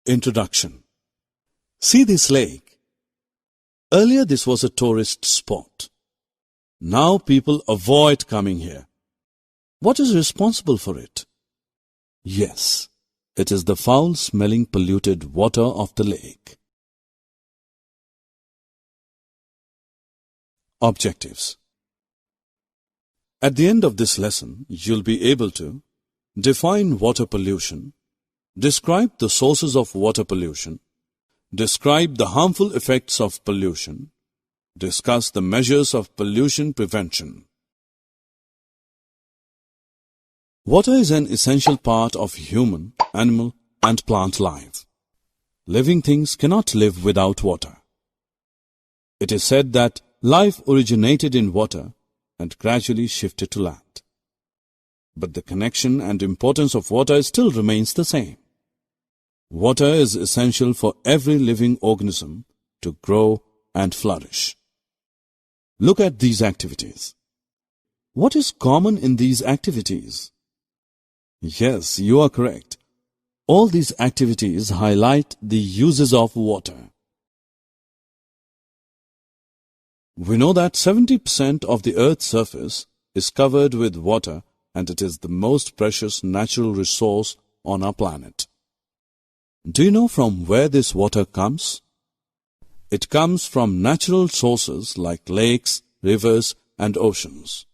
Introduction. See this lake. Earlier this was a tourist spot. Now people avoid coming here. What is responsible for it? Yes, it is the foul-smelling polluted water of the lake. Objectives. At the end of this lesson, you'll be able to define water pollution, describe the sources of water pollution, describe the harmful effects of pollution, discuss the measures of pollution prevention. Water is an essential part of human, animal, and plant life. Living things cannot live without water. It is said that life originated in water and gradually shifted to land. But the connection and importance of water still remains the same. Water is essential for every living organism to grow and flourish. Look at these activities. What is common in these activities? Yes, you are correct. All these activities highlight the uses of water. We know that 70% of the Earth's surface is covered with water, and it is the most precious natural resource on our planet. Do you know from where this water comes? It comes from natural sources like lakes, rivers, and oceans,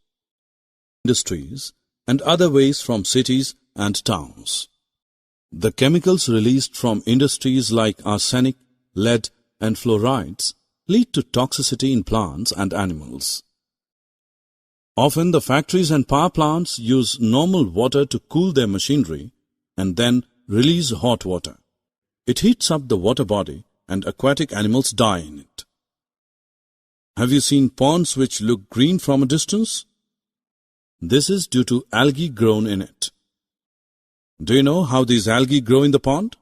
industries, and other waste from cities and towns. The chemicals released from industries like arsenic, lead, and fluorides lead to toxicity in plants and animals. Often the factories and power plants use normal water to cool their machinery and then release hot water. It heats up the water body and aquatic animals die in it. Have you seen ponds which look green from a distance? This is due to algae grown in it. Do you know how these algae grow in the pond?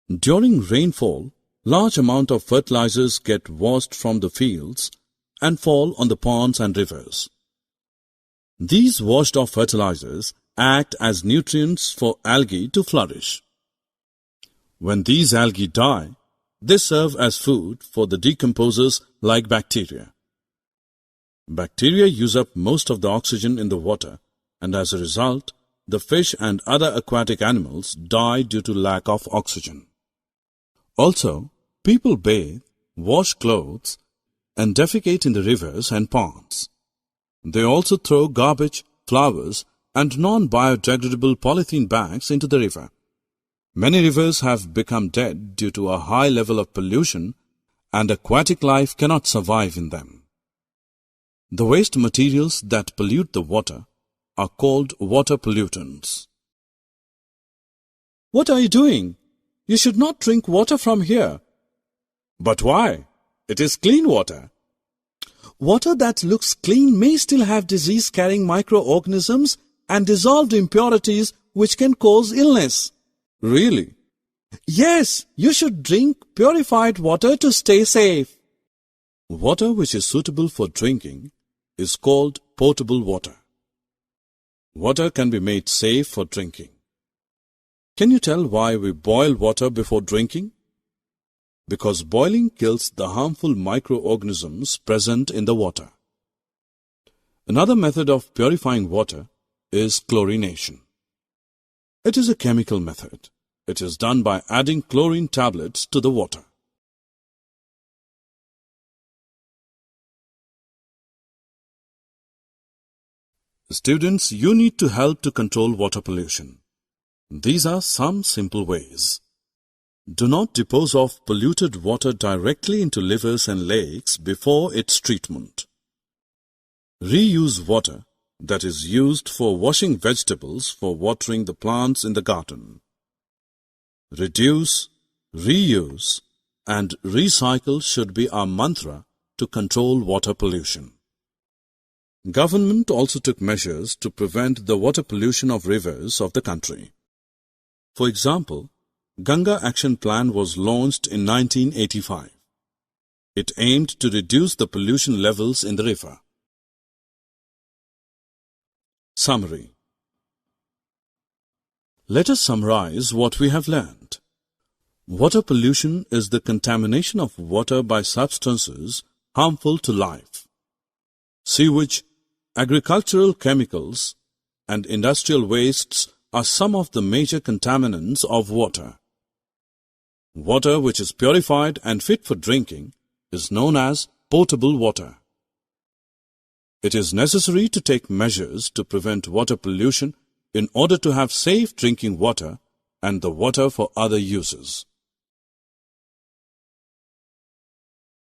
During rainfall, large amount of fertilizers get washed from the fields and fall on the ponds and rivers. These washed off fertilizers act as nutrients for algae to flourish. When these algae die, they serve as food for the decomposers like bacteria. Bacteria use up most of the oxygen in the water, and as a result, the fish and other aquatic animals die due to lack of oxygen. Also, people bathe, wash clothes, and defecate in the rivers and ponds. They also throw garbage, flowers, and non-biodegradable polythene bags into the river. Many rivers have become dead due to a high level of pollution, and aquatic life cannot survive in them. The waste materials that pollute the water are called water pollutants. What are you doing? You should not drink water from here. But why? It is clean water. Water that looks clean may still have disease-carrying microorganisms and dissolved impurities which can cause illness. Really? Yes, you should drink purified water to stay safe. Water which is suitable for drinking is called potable water. Water can be made safe for drinking. Can you tell why we boil water before drinking? Because boiling kills the harmful microorganisms present in the water. Another method of purifying water is chlorination. It is a chemical method. It is done by adding chlorine tablets to the water. Students, you need to help to control water pollution. These are some simple ways. Do not dispose of polluted water directly into rivers and lakes before its treatment. Reuse water that is used for washing vegetables for watering the plants in the garden. Reduce, reuse, and recycle should be our mantra to control water pollution. Government also took measures to prevent the water pollution of rivers of the country. For example, Ganga Action Plan was launched in 1985. It aimed to reduce the pollution levels in the river. Summary. Let us summarize what we have learned. Water pollution is the contamination of water by substances harmful to life. Sewage, agricultural chemicals, and industrial wastes are some of the major contaminants of water. Water which is purified and fit for drinking is known as potable water. It is necessary to take measures to prevent water pollution in order to have safe drinking water and the water for other uses.